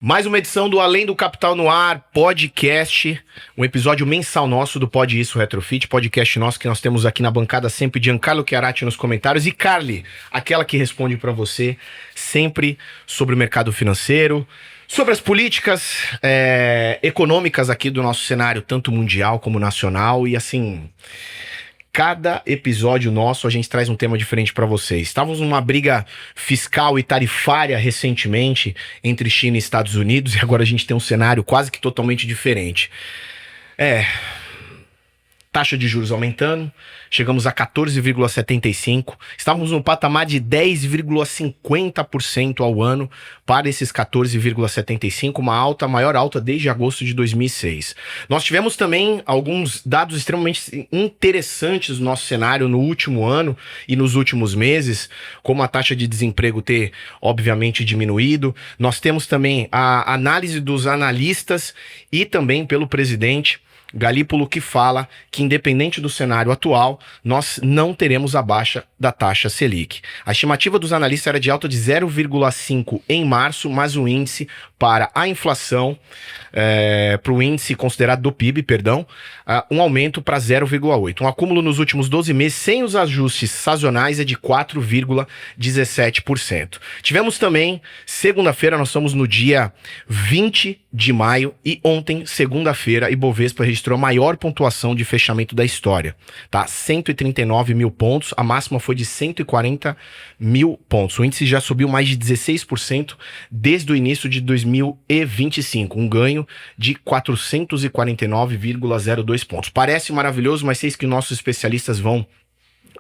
Mais uma edição do Além do Capital no Ar, podcast, um episódio mensal nosso do Pode Isso Retrofit, podcast nosso que nós temos aqui na bancada sempre, Giancarlo Chiarati nos comentários e Carly, aquela que responde pra você sempre sobre o mercado financeiro, sobre as políticas econômicas aqui do nosso cenário, tanto mundial como nacional, e assim... Cada episódio nosso a gente traz um tema diferente para vocês. Estávamos numa briga fiscal e tarifária recentemente entre China e Estados Unidos e agora a gente tem um cenário quase que totalmente diferente. Taxa de juros aumentando, chegamos a 14,75%, estávamos no patamar de 10,50% ao ano para esses 14,75%, a maior alta desde agosto de 2006. Nós tivemos também alguns dados extremamente interessantes no nosso cenário no último ano e nos últimos meses, como a taxa de desemprego ter, obviamente, diminuído. Nós temos também a análise dos analistas e também pelo presidente Galípolo, que fala que, independente do cenário atual, nós não teremos a baixa da taxa Selic. A estimativa dos analistas era de alta de 0,5 em março, mas o índice para a inflação, para o índice considerado do PIB, um aumento para 0,8. Um acúmulo nos últimos 12 meses, sem os ajustes sazonais, é de 4,17%. Tivemos também, segunda-feira, nós estamos no dia 20 de maio, e ontem, segunda-feira, Ibovespa registrou a maior pontuação de fechamento da história, tá? 139 mil pontos, a máxima foi de 140 mil pontos. O índice já subiu mais de 16% desde o início de 2025, um ganho de 449,02 pontos. Parece maravilhoso, mas sei que nossos especialistas vão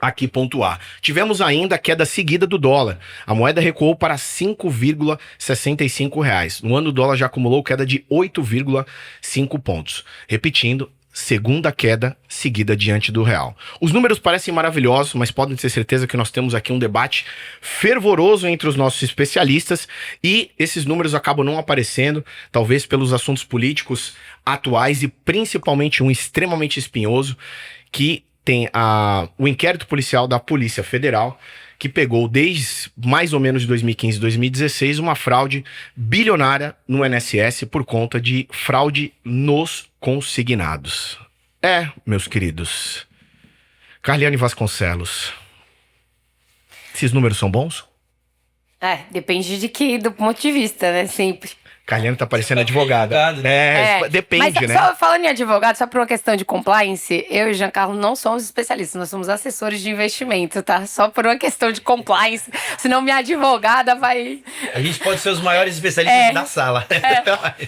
aqui pontuar. Tivemos ainda a queda seguida do dólar. A moeda recuou para R$ 5,65. No ano o dólar já acumulou queda de 8,5 pontos. Repetindo, segunda queda seguida diante do real. Os números parecem maravilhosos, mas podem ter certeza que nós temos aqui um debate fervoroso entre os nossos especialistas e esses números acabam não aparecendo, talvez pelos assuntos políticos atuais e principalmente um extremamente espinhoso, que tem o inquérito policial da Polícia Federal, que pegou desde mais ou menos de 2015 e 2016 uma fraude bilionária no INSS por conta de fraude nos consignados. Meus queridos, Carliane Vasconcelos, esses números são bons? Depende do ponto de vista, né? Sempre. Carliane tá parecendo advogada. Depende, mas né? Só falando em advogado, só por uma questão de compliance, eu e Giancarlo não somos especialistas, nós somos assessores de investimento, tá? Só por uma questão de compliance, senão minha advogada vai... A gente pode ser os maiores especialistas da sala.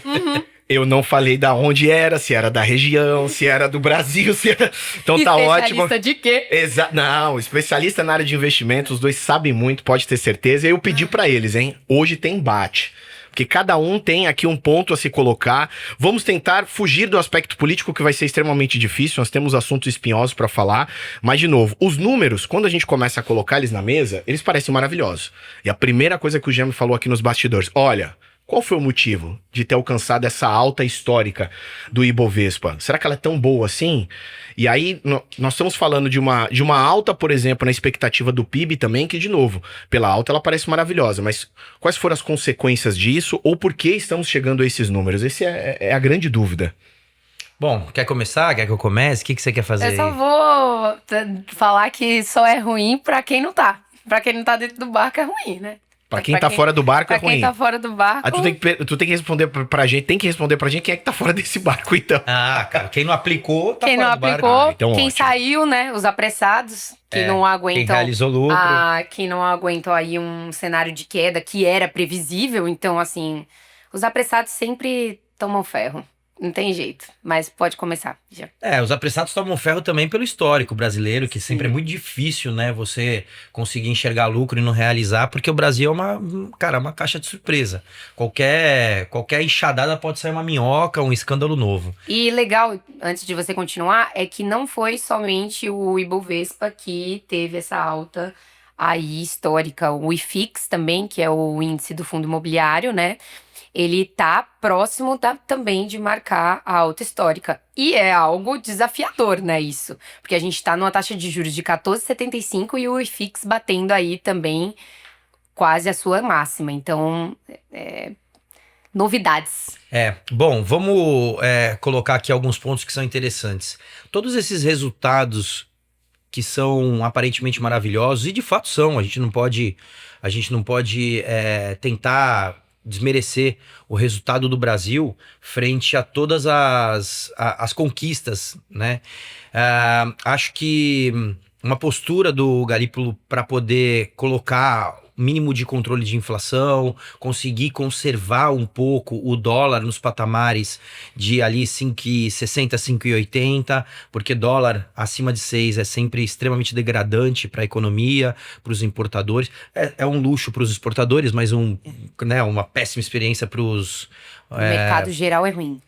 Uhum. Eu não falei da onde era, se era da região, se era do Brasil, se era... Então tá ótimo. Especialista de quê? Não, especialista na área de investimento, os dois sabem muito, pode ter certeza. Eu pedi pra eles, hein? Hoje tem embate. Porque cada um tem aqui um ponto a se colocar. Vamos tentar fugir do aspecto político, que vai ser extremamente difícil. Nós temos assuntos espinhosos para falar. Mas, de novo, os números, quando a gente começa a colocar eles na mesa, eles parecem maravilhosos. E a primeira coisa que o Jean me falou aqui nos bastidores: olha, qual foi o motivo de ter alcançado essa alta histórica do Ibovespa? Será que ela é tão boa assim? E aí, nós estamos falando de uma alta, por exemplo, na expectativa do PIB também, que, de novo, pela alta ela parece maravilhosa, mas quais foram as consequências disso ou por que estamos chegando a esses números? Essa é a grande dúvida. Bom, quer começar? Quer que eu comece? O que você quer fazer? Eu só vou falar que só é ruim pra quem não tá. Pra quem não tá dentro do barco é ruim, né? Pra quem tá fora do barco é ruim. Pra quem tá fora do barco... Tu tem que responder pra gente, quem é que tá fora desse barco, então. Cara, quem não aplicou tá quem fora não do barco. aplicou, então quem ótimo. saiu, né? Os apressados, que não aguentam... Quem realizou lucro. Que não aguentam aí um cenário de queda que era previsível. Então, assim, os apressados sempre tomam ferro. Não tem jeito, mas pode começar já. Os apressados tomam ferro também pelo histórico brasileiro, que sempre é muito difícil, né, você conseguir enxergar lucro e não realizar, porque o Brasil é uma caixa de surpresa. Qualquer enxadada pode sair uma minhoca, um escândalo novo. E legal, antes de você continuar, é que não foi somente o Ibovespa que teve essa alta aí histórica. O IFIX também, que é o índice do fundo imobiliário, né? Ele tá próximo também de marcar a alta histórica. E é algo desafiador, né, isso? Porque a gente tá numa taxa de juros de 14,75 e o IFIX batendo aí também quase a sua máxima. Então, novidades. Bom, vamos colocar aqui alguns pontos que são interessantes. Todos esses resultados que são aparentemente maravilhosos, e de fato são, a gente não pode tentar desmerecer o resultado do Brasil frente a todas as conquistas, né? Acho que uma postura do Galípolo para poder colocar mínimo de controle de inflação, conseguir conservar um pouco o dólar nos patamares de ali 5,60, 5,80, porque dólar acima de 6 é sempre extremamente degradante para a economia, para os importadores. É um luxo para os exportadores, mas uma péssima experiência para os... O mercado geral é ruim.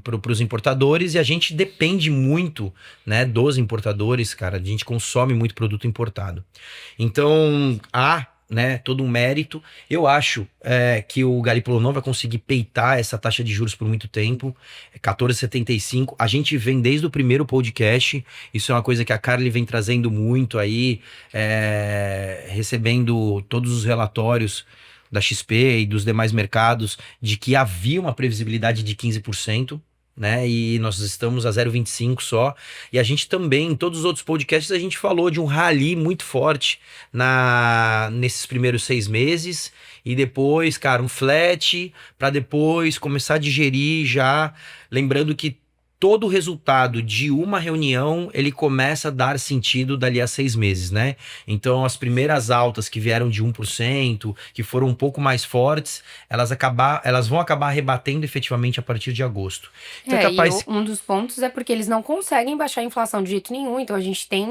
Para os importadores, e a gente depende muito, né, dos importadores, cara. A gente consome muito produto importado. Então, né, todo um mérito. Eu acho que o Galípolo não vai conseguir peitar essa taxa de juros por muito tempo. 14,75. A gente vem desde o primeiro podcast. Isso é uma coisa que a Carly vem trazendo muito aí, recebendo todos os relatórios da XP e dos demais mercados, de que havia uma previsibilidade de 15%, né? E nós estamos a 0,25 só. E a gente também, em todos os outros podcasts, a gente falou de um rally muito forte nesses primeiros 6 meses. E depois, cara, um flat, para depois começar a digerir já. Lembrando que todo o resultado de uma reunião, ele começa a dar sentido dali a 6 meses, né? Então, as primeiras altas que vieram de 1%, que foram um pouco mais fortes, elas vão acabar rebatendo efetivamente a partir de agosto. Então, um dos pontos é porque eles não conseguem baixar a inflação de jeito nenhum. Então, a gente tem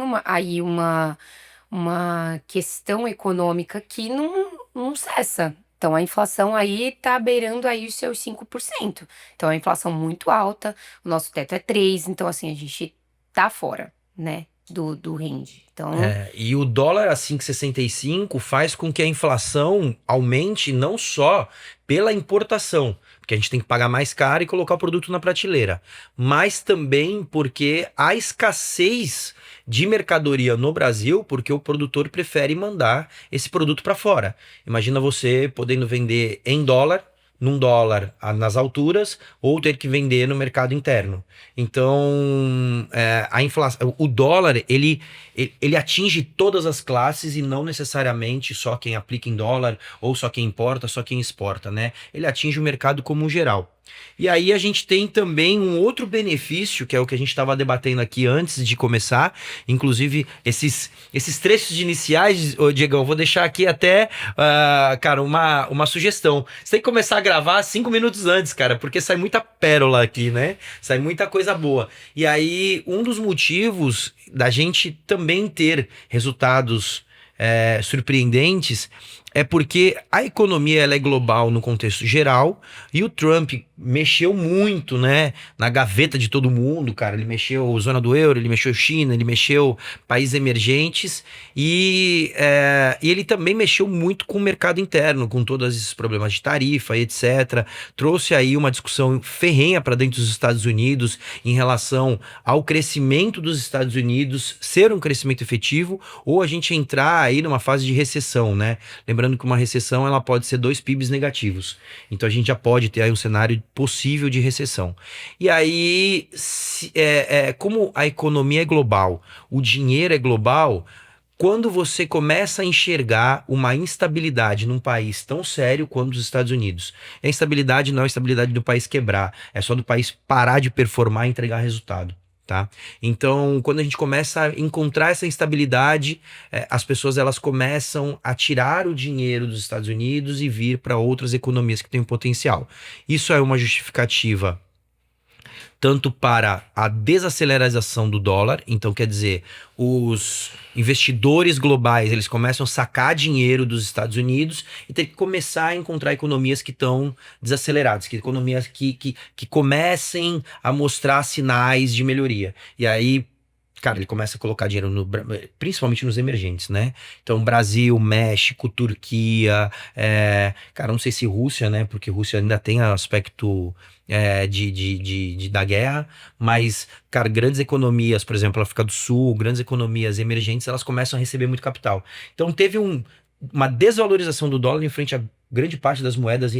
uma questão econômica que não cessa. Então, a inflação aí tá beirando aí os seus 5%. Então, é uma inflação muito alta, o nosso teto é 3%, então, assim, a gente tá fora, né, do range. Então... e o dólar a 5,65 faz com que a inflação aumente não só pela importação, porque a gente tem que pagar mais caro e colocar o produto na prateleira, mas também porque há escassez de mercadoria no Brasil, porque o produtor prefere mandar esse produto para fora. Imagina você podendo vender em dólar, num dólar nas alturas, ou ter que vender no mercado interno. Então, a inflação, o dólar, ele atinge todas as classes e não necessariamente só quem aplica em dólar, ou só quem importa, só quem exporta, né? Ele atinge o mercado como geral. E aí a gente tem também um outro benefício, que é o que a gente estava debatendo aqui antes de começar. Inclusive, esses trechos iniciais, Diegão, eu vou deixar aqui até, cara, uma sugestão. Você tem que começar a gravar 5 minutos antes, cara, porque sai muita pérola aqui, né? Sai muita coisa boa. E aí, um dos motivos da gente também ter resultados surpreendentes é porque a economia ela é global no contexto geral, e o Trump mexeu muito, né, na gaveta de todo mundo, cara. Ele mexeu zona do euro, ele mexeu China, ele mexeu países emergentes, e ele também mexeu muito com o mercado interno, com todos esses problemas de tarifa e etc. Trouxe aí uma discussão ferrenha para dentro dos Estados Unidos em relação ao crescimento dos Estados Unidos ser um crescimento efetivo, ou a gente entrar aí numa fase de recessão, né? Lembrando que uma recessão ela pode ser 2 PIBs negativos. Então a gente já pode ter aí um cenário possível de recessão. E aí, como a economia é global, o dinheiro é global, quando você começa a enxergar uma instabilidade num país tão sério quanto os Estados Unidos, a instabilidade não é a instabilidade do país quebrar, é só do país parar de performar e entregar resultado. Tá? Então, quando a gente começa a encontrar essa instabilidade, as pessoas elas começam a tirar o dinheiro dos Estados Unidos e vir para outras economias que têm potencial. Isso é uma justificativa tanto para a desaceleração do dólar, então quer dizer, os investidores globais, eles começam a sacar dinheiro dos Estados Unidos e tem que começar a encontrar economias que estão desaceleradas, que economias que comecem a mostrar sinais de melhoria. E aí, cara, ele começa a colocar dinheiro principalmente nos emergentes, né? Então, Brasil, México, Turquia, cara, não sei se Rússia, né? Porque Rússia ainda tem aspecto da guerra, mas, cara, grandes economias, por exemplo, a África do Sul, grandes economias emergentes, elas começam a receber muito capital. Então, teve uma desvalorização do dólar em frente a grande parte das moedas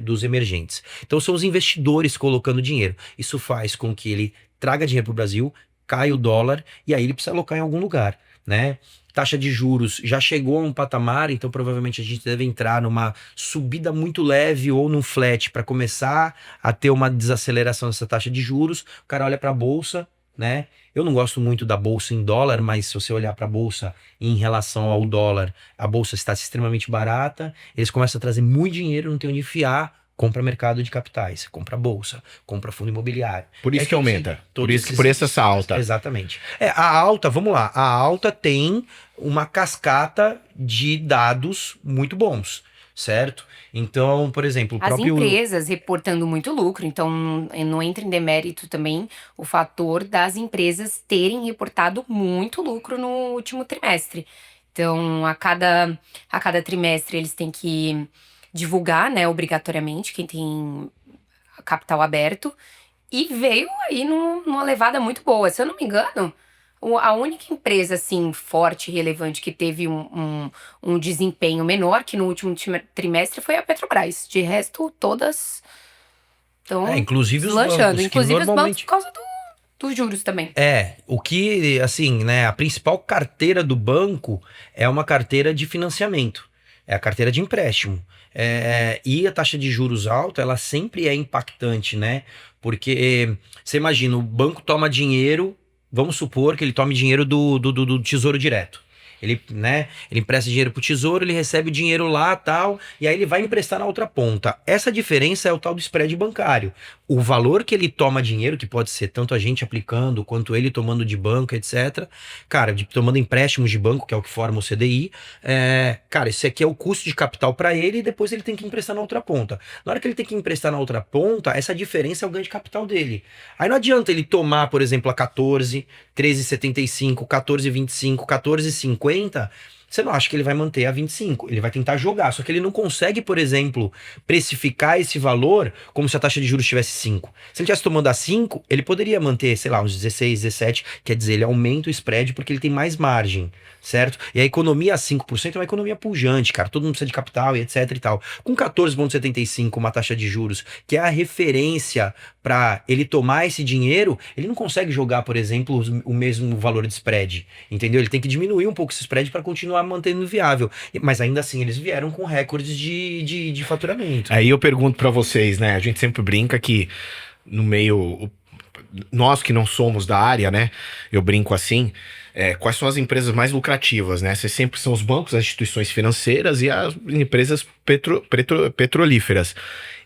dos emergentes. Então são os investidores colocando dinheiro. Isso faz com que ele traga dinheiro para o Brasil, caia o dólar e aí ele precisa alocar em algum lugar, né? Taxa de juros já chegou a um patamar, então provavelmente a gente deve entrar numa subida muito leve ou num flat para começar a ter uma desaceleração dessa taxa de juros. O cara olha para a bolsa, né? Eu não gosto muito da bolsa em dólar, mas se você olhar para a bolsa em relação ao dólar, a bolsa está extremamente barata, eles começam a trazer muito dinheiro, não tem onde enfiar, compra mercado de capitais, compra bolsa, compra fundo imobiliário. Por isso que aumenta. Por isso que por essa alta. Exatamente. A alta, vamos lá, a alta tem uma cascata de dados muito bons, certo? Então, por exemplo, o As próprio... empresas reportando muito lucro, então não entra em demérito também o fator das empresas terem reportado muito lucro no último trimestre. Então, a cada trimestre eles têm que divulgar, né, obrigatoriamente, quem tem capital aberto, e veio aí numa levada muito boa. Se eu não me engano, a única empresa, assim, forte e relevante que teve um desempenho menor que no último trimestre foi a Petrobras. De resto, todas estão inclusive os deslanchando. bancos, que Inclusive os bancos normalmente... por causa dos juros também. O que, assim, né, a principal carteira do banco é uma carteira de financiamento, é a carteira de empréstimo. E a taxa de juros alta, ela sempre é impactante, né? Porque você imagina, o banco toma dinheiro, vamos supor que ele tome dinheiro do Tesouro Direto. Ele empresta dinheiro pro Tesouro, ele recebe o dinheiro lá, tal, e aí ele vai emprestar na outra ponta. Essa diferença é o tal do spread bancário. O valor que ele toma dinheiro, que pode ser tanto a gente aplicando, quanto ele tomando de banco, etc. Cara, tomando empréstimos de banco, que é o que forma o CDI, cara, esse aqui é o custo de capital para ele e depois ele tem que emprestar na outra ponta. Na hora que ele tem que emprestar na outra ponta, essa diferença é o ganho de capital dele. Aí não adianta ele tomar, por exemplo, a 14, 13,75, 14,25, 14,50... Você não acha que ele vai manter a 25, ele vai tentar jogar, só que ele não consegue, por exemplo, precificar esse valor como se a taxa de juros tivesse 5. Se ele estivesse tomando a 5, ele poderia manter, sei lá, uns 16, 17, quer dizer, ele aumenta o spread porque ele tem mais margem, certo? E a economia a 5% é uma economia pujante, cara, todo mundo precisa de capital e etc e tal. Com 14,75, uma taxa de juros, que é a referência para ele tomar esse dinheiro, ele não consegue jogar, por exemplo, o mesmo valor de spread, entendeu? Ele tem que diminuir um pouco esse spread para continuar mantendo viável. Mas ainda assim, eles vieram com recordes de faturamento. Aí eu pergunto para vocês, né? A gente sempre brinca que no meio... Nós que não somos da área, né? Eu brinco assim... quais são as empresas mais lucrativas, né? Sempre são os bancos, as instituições financeiras e as empresas petrolíferas.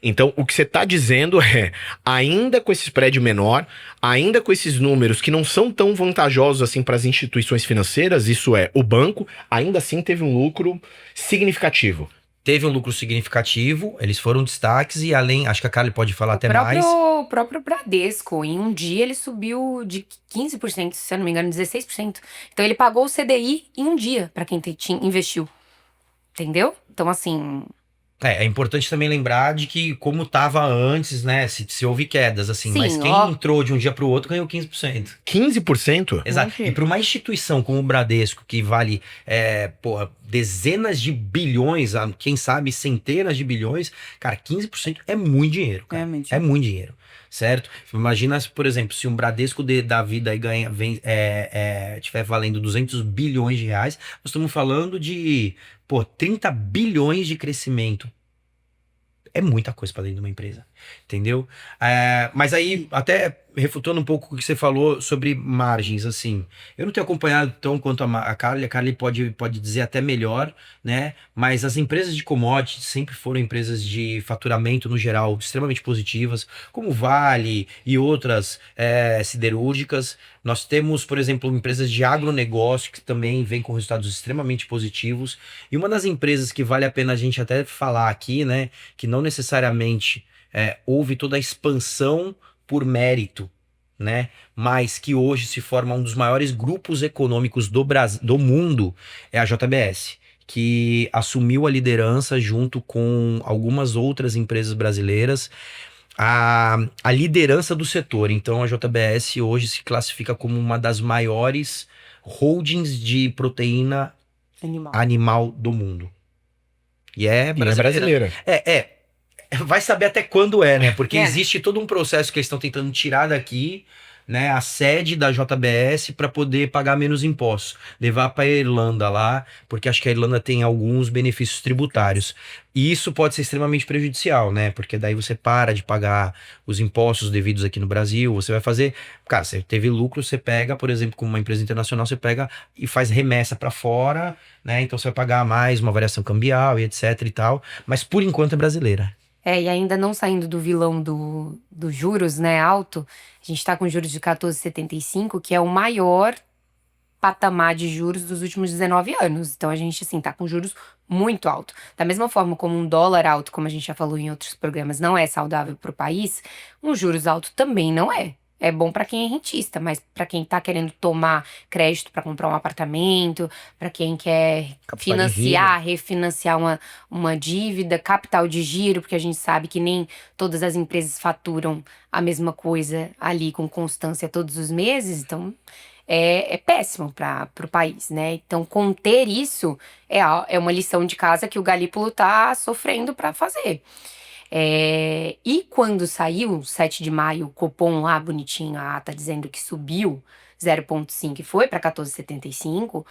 Então, o que você está dizendo ainda com esse spread menor, ainda com esses números que não são tão vantajosos assim para as instituições financeiras, isso é, o banco, ainda assim teve um lucro significativo. Teve um lucro significativo, eles foram destaques e além, acho que a Carly pode falar até mais. O próprio Bradesco, em um dia ele subiu de 15%, se eu não me engano, 16%. Então ele pagou o CDI em um dia para quem investiu. Entendeu? Então assim... É importante também lembrar de que como estava antes, né, se houve quedas, assim, Sim, mas quem entrou de um dia para o outro ganhou 15%. 15%? Exato. E para uma instituição como o Bradesco, que vale dezenas de bilhões, quem sabe centenas de bilhões, cara, 15% é muito dinheiro, cara. É muito dinheiro, certo? Imagina, por exemplo, se um Bradesco da vida aí tiver valendo 200 bilhões de reais, nós estamos falando de 30 bilhões de crescimento. É muita coisa para dentro de uma empresa, entendeu? Mas aí, até refutando um pouco o que você falou sobre margens, assim, eu não tenho acompanhado tão quanto a Carly pode dizer até melhor, né? Mas as empresas de commodities sempre foram empresas de faturamento, no geral, extremamente positivas, como Vale e outras siderúrgicas. Nós temos, por exemplo, empresas de agronegócio que também vêm com resultados extremamente positivos. E uma das empresas que vale a pena a gente até falar aqui, né? Que não necessariamente houve toda a expansão por mérito, né? Mas que hoje se forma um dos maiores grupos econômicos do mundo, é a JBS, que assumiu a liderança junto com algumas outras empresas brasileiras, a liderança do setor. Então a JBS hoje se classifica como uma das maiores holdings de proteína animal do mundo. E é E é brasileira. brasileira. Vai saber até quando é, né? Porque É. existe todo um processo que eles estão tentando tirar daqui, né? A sede da JBS para poder pagar menos impostos. Levar para Irlanda lá, porque acho que a Irlanda tem alguns benefícios tributários. E isso pode ser extremamente prejudicial, né? Porque daí você para de pagar os impostos devidos aqui no Brasil, você vai fazer. Cara, você teve lucro, você pega, por exemplo, como uma empresa internacional, você pega e faz remessa para fora, né? Então você vai pagar mais uma variação cambial e etc e tal. Mas por enquanto é brasileira. E ainda não saindo do vilão dos juros, né, alto, a gente tá com juros de 14,75, que é o maior patamar de juros dos últimos 19 anos. Então a gente, assim, tá com juros muito alto. Da mesma forma como um dólar alto, como a gente já falou em outros programas, não é saudável pro país, um juros alto também não é. É bom para quem é rentista, mas para quem tá querendo tomar crédito para comprar um apartamento, para quem quer Capital de financiar, refinanciar uma dívida, capital de giro, porque a gente sabe que nem todas as empresas faturam a mesma coisa ali com constância todos os meses, então é péssimo para o país, né? Então, conter isso é uma lição de casa que o Galípolo tá sofrendo para fazer. E quando saiu, 7 de maio, o Copom lá, bonitinho, a ata dizendo que subiu 0,5 e foi para 14,75,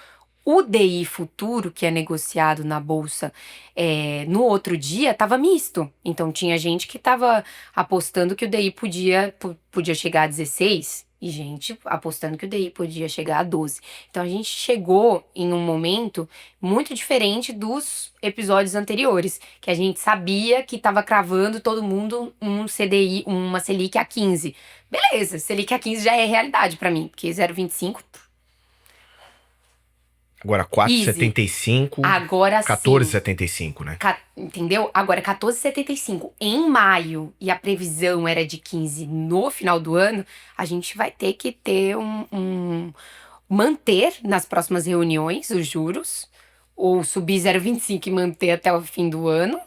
o DI futuro, que é negociado na Bolsa, no outro dia, estava misto. Então, tinha gente que estava apostando que o DI podia chegar a 16 e gente apostando que o DI podia chegar a 12. Então, a gente chegou em um momento muito diferente dos episódios anteriores, que a gente sabia que estava cravando todo mundo um CDI, uma Selic a 15. Beleza, Selic a 15 já é realidade para mim, porque 0,25... Agora Easy. 4,75, Agora sim. 14,75, né? Entendeu? Agora 14,75 em maio e a previsão era de 15 no final do ano, a gente vai ter que ter manter nas próximas reuniões os juros, ou subir 0,25 e manter até o fim do ano,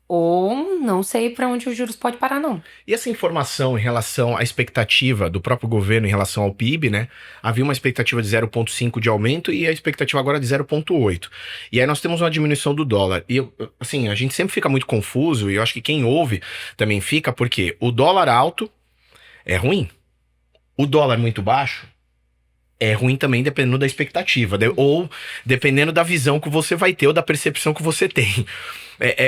ou não sei para onde os juros pode parar, não. E essa informação em relação à expectativa do próprio governo em relação ao PIB, né? Havia uma expectativa de 0,5 de aumento e a expectativa agora de 0,8. E aí nós temos uma diminuição do dólar. E, assim, a gente sempre fica muito confuso e eu acho que quem ouve também fica, porque o dólar alto é ruim. O dólar muito baixo é ruim também, dependendo da expectativa, ou dependendo da visão que você vai ter ou da percepção que você tem.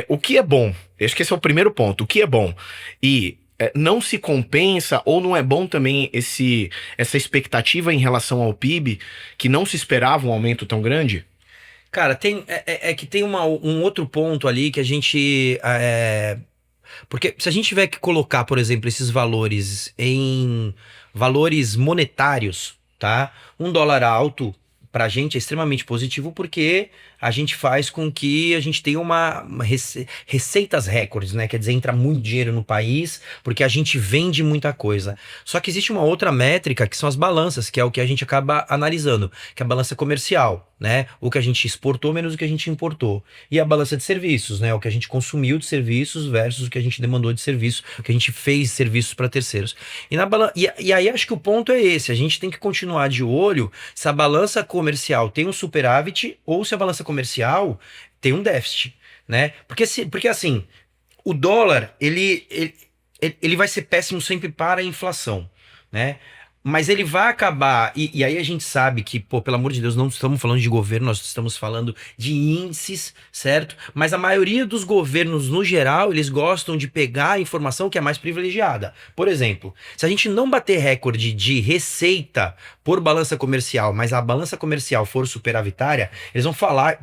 O que é bom? Acho que esse é o primeiro ponto. O que é bom? E não se compensa ou não é bom também essa expectativa em relação ao PIB, que não se esperava um aumento tão grande? Cara, que tem um outro ponto ali que a gente... porque se a gente tiver que colocar, por exemplo, esses valores em valores monetários, tá? Um dólar alto pra gente é extremamente positivo porque a gente faz com que a gente tenha receitas recordes, né? Quer dizer, entra muito dinheiro no país porque a gente vende muita coisa. Só que existe uma outra métrica que são as balanças, que é o que a gente acaba analisando, que é a balança comercial, né? O que a gente exportou menos o que a gente importou. E a balança de serviços, né? O que a gente consumiu de serviços versus o que a gente demandou de serviço, o que a gente fez de serviços para terceiros. E aí acho que o ponto é esse, a gente tem que continuar de olho se a balança comercial tem um superávit ou se a balança comercial tem um déficit, né? Porque assim, o dólar, ele vai ser péssimo sempre para a inflação, né? Mas ele vai acabar, e aí a gente sabe que, pô, pelo amor de Deus, não estamos falando de governo, nós estamos falando de índices, certo? Mas a maioria dos governos, no geral, eles gostam de pegar a informação que é mais privilegiada. Por exemplo, se a gente não bater recorde de receita por balança comercial, mas a balança comercial for superavitária, eles vão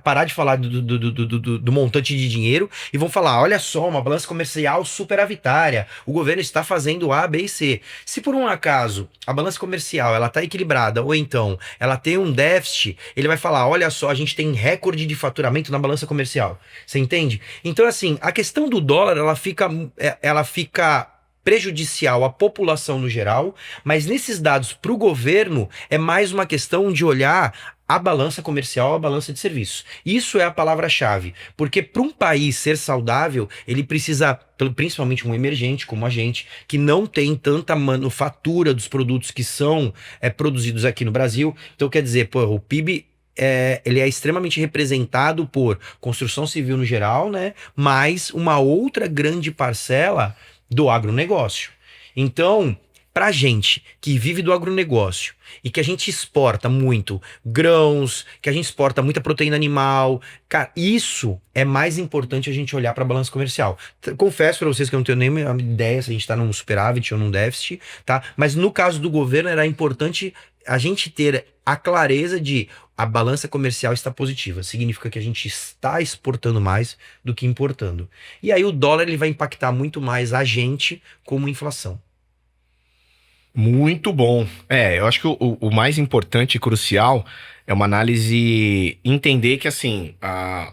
parar de falar do montante de dinheiro e vão falar, olha só, uma balança comercial superavitária, o governo está fazendo A, B e C. Se por um acaso a balança comercial ela tá equilibrada ou então ela tem um déficit, ele vai falar, olha só, a gente tem recorde de faturamento na balança comercial. Você entende? Então assim, a questão do dólar ela fica prejudicial à população no geral, mas nesses dados para o governo é mais uma questão de olhar a balança comercial, a balança de serviços. Isso é a palavra-chave, porque para um país ser saudável, ele precisa, principalmente um emergente como a gente, que não tem tanta manufatura dos produtos que são produzidos aqui no Brasil. Então quer dizer, pô, o PIB ele é extremamente representado por construção civil no geral, né? Mas uma outra grande parcela do agronegócio. Então, pra gente que vive do agronegócio e que a gente exporta muito grãos, que a gente exporta muita proteína animal, cara, isso é mais importante a gente olhar para a balança comercial. Confesso para vocês que eu não tenho nem ideia se a gente tá num superávit ou num déficit, tá? Mas no caso do governo era importante a gente ter a clareza de a balança comercial está positiva. Significa que a gente está exportando mais do que importando. E aí o dólar ele vai impactar muito mais a gente como inflação. Muito bom. Eu acho que o mais importante e crucial é uma análise, entender que assim,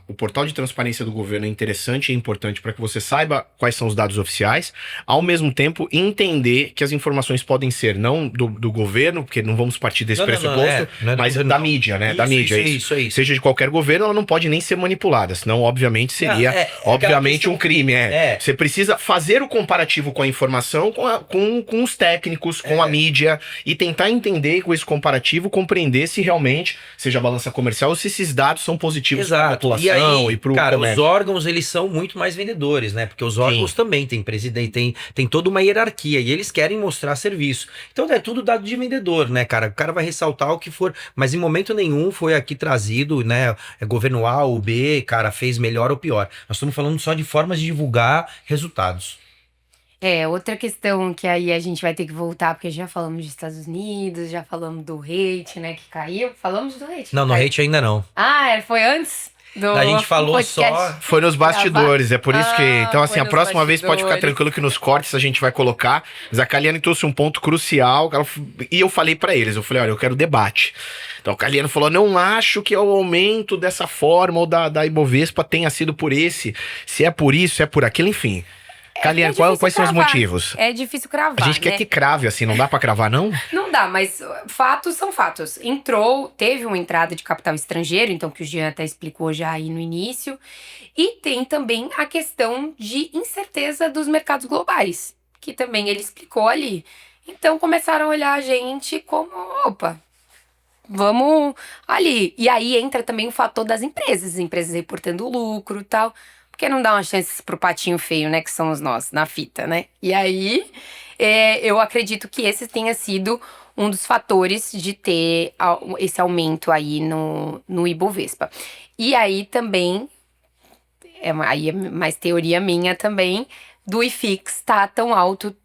o portal de transparência do governo é interessante e importante para que você saiba quais são os dados oficiais, ao mesmo tempo entender que as informações podem ser não do governo, porque não vamos partir desse pressuposto, não é mas governo, da não. mídia, né? Isso, Da mídia. isso. Seja de qualquer governo, ela não pode nem ser manipulada, senão obviamente seria obviamente questão, um crime. Você precisa fazer o comparativo com a informação, com os técnicos, com a mídia, e tentar entender com esse comparativo, compreender se realmente seja a balança comercial ou se esses dados são positivos para a população e para o comércio. Os órgãos, eles são muito mais vendedores, né? Porque os órgãos também têm presidente, tem toda uma hierarquia e eles querem mostrar serviço. Então é tudo dado de vendedor, né, cara? O cara vai ressaltar o que for, mas em momento nenhum foi aqui trazido, né? Governo A ou B, cara, fez melhor ou pior. Nós estamos falando só de formas de divulgar resultados. Outra questão que aí a gente vai ter que voltar, porque já falamos dos Estados Unidos, já falamos do hate, né, que caiu. Falamos do hate. Não, no hate ainda não. Foi antes do A gente falou podcast. só... Foi nos bastidores, é por isso que... Então, assim, foi a nos próxima vez pode ficar bastidores. tranquilo que nos cortes a gente vai colocar. Mas a Kaliane trouxe um ponto crucial, e eu falei pra eles, eu falei, olha, eu quero debate. Então, a Kaliane falou, não acho que o aumento dessa forma ou da Ibovespa tenha sido por esse. Se é por isso, se é por aquilo, enfim... Kaliane, quais são os motivos? É difícil cravar, A gente quer que crave, assim, não dá pra cravar, não? Não dá, mas fatos são fatos. Teve uma entrada de capital estrangeiro, então que o Jean até explicou já aí no início. E tem também a questão de incerteza dos mercados globais, que também ele explicou ali. Então começaram a olhar a gente como, opa, vamos ali. E aí entra também o fator das empresas reportando lucro e tal. Porque não dá uma chance pro patinho feio, né? Que somos nós, na fita, né? E aí, eu acredito que esse tenha sido um dos fatores de ter esse aumento aí no Ibovespa. E aí também, aí é mais teoria minha também, do IFIX tá tão alto,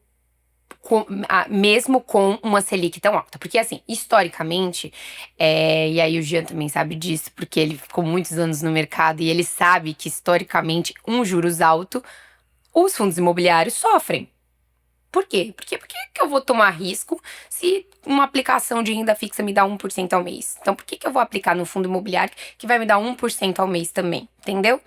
mesmo com uma Selic tão alta. Porque assim, historicamente, e aí o Jean também sabe disso, porque ele ficou muitos anos no mercado e ele sabe que historicamente juros alto, os fundos imobiliários sofrem. Por quê? Por que eu vou tomar risco se uma aplicação de renda fixa me dá 1% ao mês? Então por que eu vou aplicar no fundo imobiliário que vai me dar 1% ao mês também? Entendeu?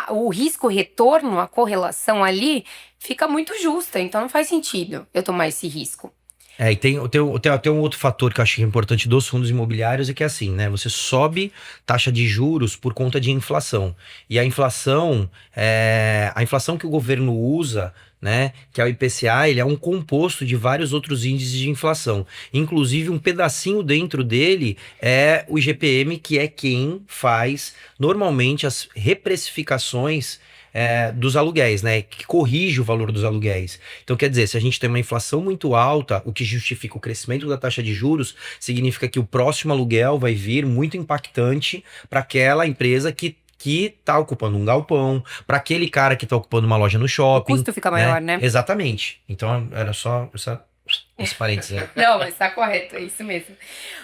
O risco-retorno, a correlação ali, fica muito justa. Então não faz sentido eu tomar esse risco. E tem um outro fator que eu acho que é importante dos fundos imobiliários, é que é assim, né? Você sobe taxa de juros por conta de inflação. E a inflação que o governo usa, né? Que é o IPCA, ele é um composto de vários outros índices de inflação. Inclusive, um pedacinho dentro dele é o IGPM, que é quem faz normalmente as reprecificações dos aluguéis, né? Que corrige o valor dos aluguéis. Então, quer dizer, se a gente tem uma inflação muito alta, o que justifica o crescimento da taxa de juros, significa que o próximo aluguel vai vir muito impactante para aquela empresa que tá ocupando um galpão, para aquele cara que tá ocupando uma loja no shopping. O custo fica maior, né? Exatamente. Então, era só esse parênteses. Não, mas tá correto, é isso mesmo.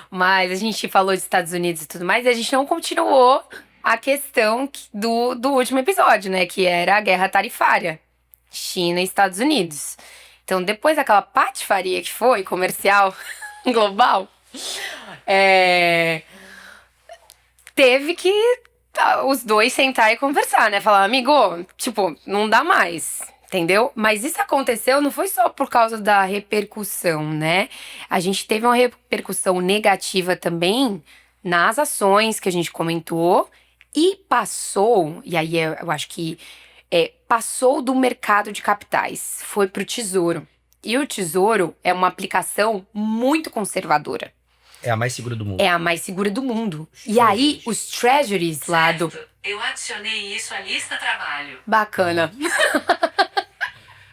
Mas a gente falou dos Estados Unidos e tudo mais, e a gente não continuou a questão do último episódio, né? Que era a guerra tarifária. China e Estados Unidos. Então, depois daquela patifaria que foi comercial global, teve que os dois sentar e conversar, né? Falar, amigo, tipo, não dá mais, entendeu? Mas isso aconteceu não foi só por causa da repercussão, né? A gente teve uma repercussão negativa também nas ações que a gente comentou e passou, e aí eu acho que passou do mercado de capitais, foi pro Tesouro. E o Tesouro é uma aplicação muito conservadora. É a mais segura do mundo. É a mais segura do mundo. E aí, os treasuries lá do... Eu adicionei isso à lista trabalho. Bacana.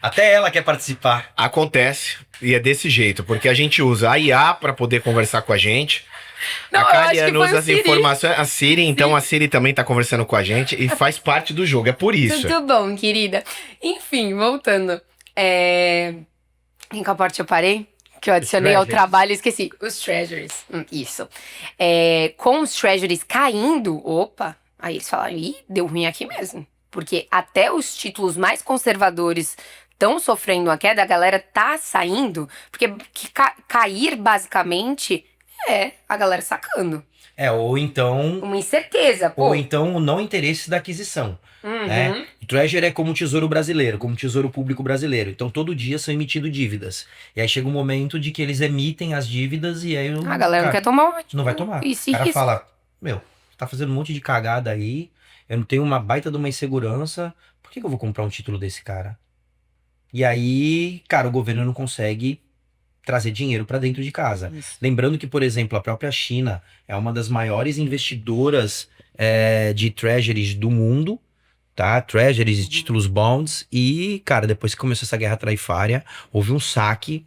Até ela quer participar. Acontece, e é desse jeito, porque a gente usa a IA para poder conversar com a gente. Não, A eu acho que Kaliana foi usa o as Siri. informações. A Siri, então a Siri também tá conversando com a gente e faz parte do jogo. É por isso. Tudo bom, querida. Enfim, voltando. Em qual parte eu parei? Que eu adicionei ao treasuries. trabalho e esqueci. Os treasuries. Isso. Com os treasuries caindo, opa, aí eles falaram, ih, deu ruim aqui mesmo. Porque até os títulos mais conservadores estão sofrendo uma queda, a galera tá saindo, porque cair basicamente é a galera sacando. Ou então... Uma incerteza, pô. Ou então o não interesse da aquisição. Uhum. Né? O Treasury é como o Tesouro Brasileiro, como o Tesouro Público Brasileiro. Então todo dia são emitidos dívidas. E aí chega um momento de que eles emitem as dívidas e aí... A galera não quer tomar. Não vai tomar. E se O cara risca? fala, tá fazendo um monte de cagada aí, eu não tenho uma baita de uma insegurança, por que eu vou comprar um título desse cara? E aí, cara, o governo não consegue trazer dinheiro para dentro de casa. Isso. Lembrando que, por exemplo, a própria China é uma das maiores investidoras de treasuries do mundo, tá? Treasuries, títulos bonds, e, cara, depois que começou essa guerra tarifária, houve um saque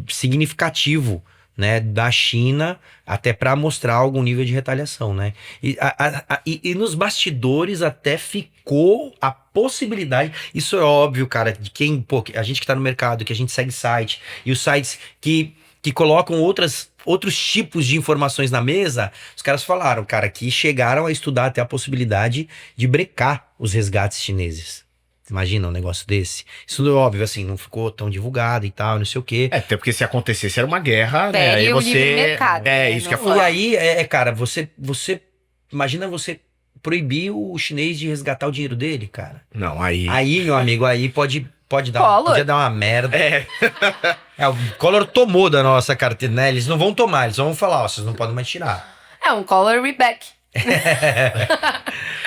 significativo, né, da China, até para mostrar algum nível de retaliação, né? E nos bastidores até ficou a possibilidade, isso é óbvio, cara, de quem, a gente que tá no mercado, que a gente segue site, e os sites que colocam outros tipos de informações na mesa, os caras falaram, cara, que chegaram a estudar até a possibilidade de brecar os resgates chineses. Imagina um negócio desse. Isso é óbvio, assim, não ficou tão divulgado e tal, não sei o quê. Até porque se acontecesse era uma guerra, né? Perde Aí o livre você. mercado, né? Isso que é Não falar. E aí, cara, você imagina você proibir o chinês de resgatar o dinheiro dele, cara. Não, aí. Aí, meu amigo, aí pode dar, Collor. podia dar uma merda. O Collor tomou da nossa carteira, né? Eles não vão tomar, eles vão falar, vocês não podem mais tirar. É um color reback.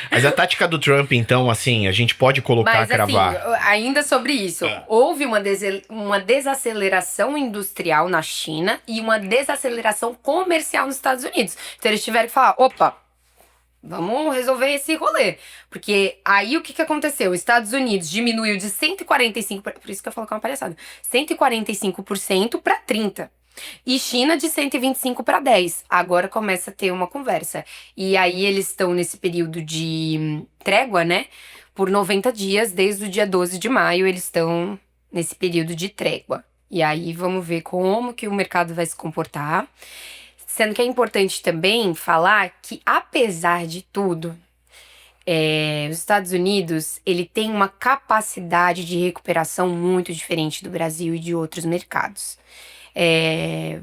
Mas a tática do Trump, então, assim, a gente pode colocar, Mas cravar. assim, ainda sobre isso, houve uma desaceleração industrial na China e uma desaceleração comercial nos Estados Unidos. Então eles tiveram que falar, opa, vamos resolver esse rolê. Porque aí o que aconteceu? Os Estados Unidos diminuiu de 145%, por isso que eu falo que é uma palhaçada, 145% para 30%. E China de 125 para 10. Agora começa a ter uma conversa. E aí eles estão nesse período de trégua, né? Por 90 dias, desde o dia 12 de maio, eles estão nesse período de trégua. E aí vamos ver como que o mercado vai se comportar. Sendo que é importante também falar que, apesar de tudo, os Estados Unidos, ele tem uma capacidade de recuperação muito diferente do Brasil e de outros mercados.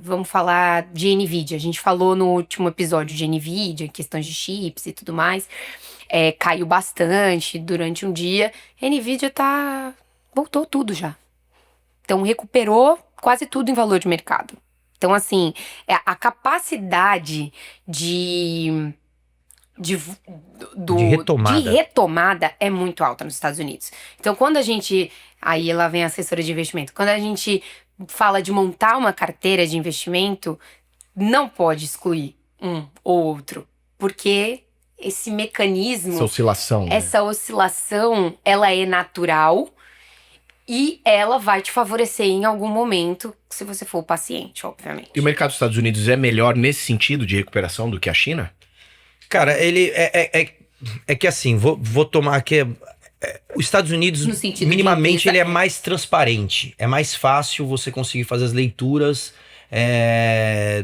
Vamos falar de NVIDIA. A gente falou no último episódio de NVIDIA, questões de chips e tudo mais. Caiu bastante durante um dia. NVIDIA voltou tudo já. Então recuperou quase tudo em valor de mercado. Então assim, a capacidade de retomada é muito alta nos Estados Unidos. Então quando a gente... Aí lá vem a assessora de investimento. Quando a gente fala de montar uma carteira de investimento, não pode excluir um ou outro, porque esse mecanismo, essa oscilação, ela é natural e ela vai te favorecer em algum momento, se você for paciente, obviamente. E o mercado dos Estados Unidos é melhor nesse sentido de recuperação do que a China? Cara, ele é que assim, vou tomar aqui... Os Estados Unidos, minimamente, ele é mais transparente. É mais fácil você conseguir fazer as leituras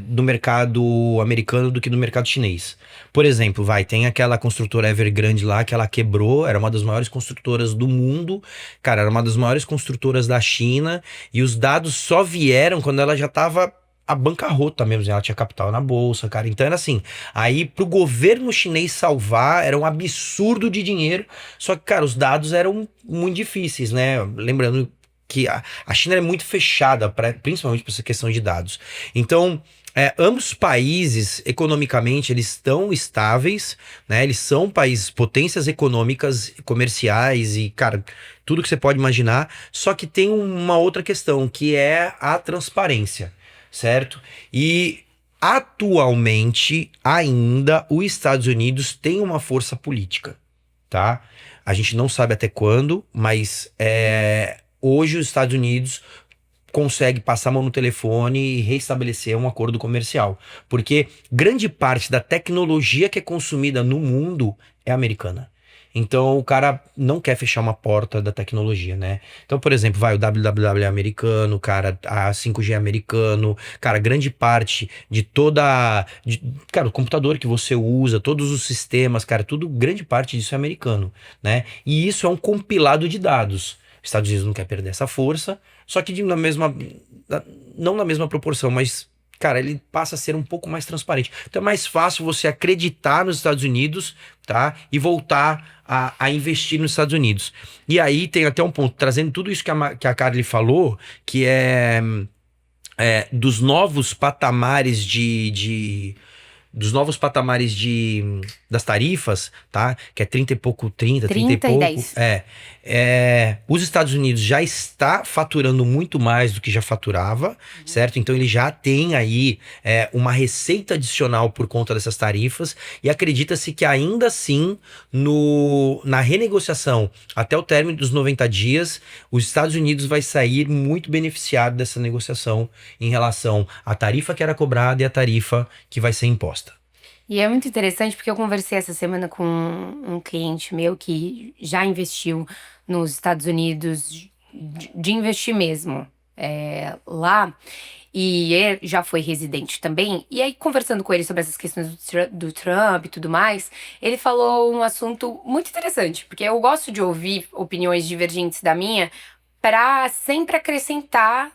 do mercado americano do que do mercado chinês. Por exemplo, tem aquela construtora Evergrande lá que ela quebrou, era uma das maiores construtoras do mundo, cara, era uma das maiores construtoras da China, e os dados só vieram quando ela já estava a bancarrota mesmo, ela tinha capital na bolsa, cara. Então era assim, aí pro governo chinês salvar era um absurdo de dinheiro, só que, cara, os dados eram muito difíceis, né? Lembrando que a China é muito fechada, principalmente para essa questão de dados. Então, ambos os países, economicamente, eles estão estáveis, né? Eles são países, potências econômicas, comerciais e, cara, tudo que você pode imaginar, só que tem uma outra questão, que é a transparência. Certo? E atualmente, ainda, os Estados Unidos tem uma força política, tá? A gente não sabe até quando, mas hoje os Estados Unidos consegue passar a mão no telefone e restabelecer um acordo comercial. Porque grande parte da tecnologia que é consumida no mundo é americana. Então o cara não quer fechar uma porta da tecnologia, né? Então, por exemplo, o www é americano, cara, a 5G é americano, cara, grande parte de cara, o computador que você usa, todos os sistemas, cara, tudo, grande parte disso é americano, né? E isso é um compilado de dados. Os Estados Unidos não quer perder essa força, só que não na mesma proporção, mas, cara, ele passa a ser um pouco mais transparente. Então é mais fácil você acreditar nos Estados Unidos, tá? E voltar a investir nos Estados Unidos. E aí tem até um ponto, trazendo tudo isso que a Carly falou, que é dos novos patamares das tarifas, tá? Que é 30 e pouco, 30 e pouco. 10. Os Estados Unidos já está faturando muito mais do que já faturava, certo? Então ele já tem aí uma receita adicional por conta dessas tarifas e acredita-se que ainda assim, na renegociação até o término dos 90 dias, os Estados Unidos vai sair muito beneficiado dessa negociação em relação à tarifa que era cobrada e à tarifa que vai ser imposta. E é muito interessante porque eu conversei essa semana com um cliente meu que já investiu nos Estados Unidos, de investir mesmo lá, e ele já foi residente também. E aí, conversando com ele sobre essas questões do Trump e tudo mais, ele falou um assunto muito interessante, porque eu gosto de ouvir opiniões divergentes da minha para sempre acrescentar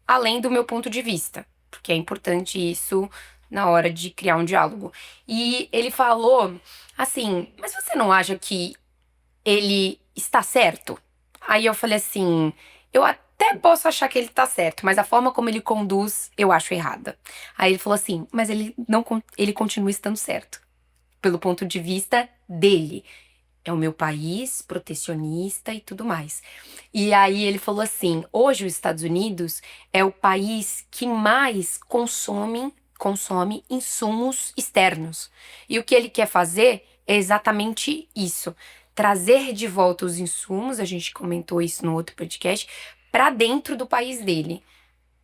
além do meu ponto de vista, porque é importante isso na hora de criar um diálogo. E ele falou assim, mas você não acha que ele está certo? Aí eu falei assim, eu até posso achar que ele tá certo, mas a forma como ele conduz, eu acho errada. Aí ele falou assim, mas ele continua estando certo, pelo ponto de vista dele. É o meu país, protecionista e tudo mais. E aí ele falou assim, hoje os Estados Unidos é o país que mais consome insumos externos. E o que ele quer fazer é exatamente isso. Trazer de volta os insumos, a gente comentou isso no outro podcast, para dentro do país dele.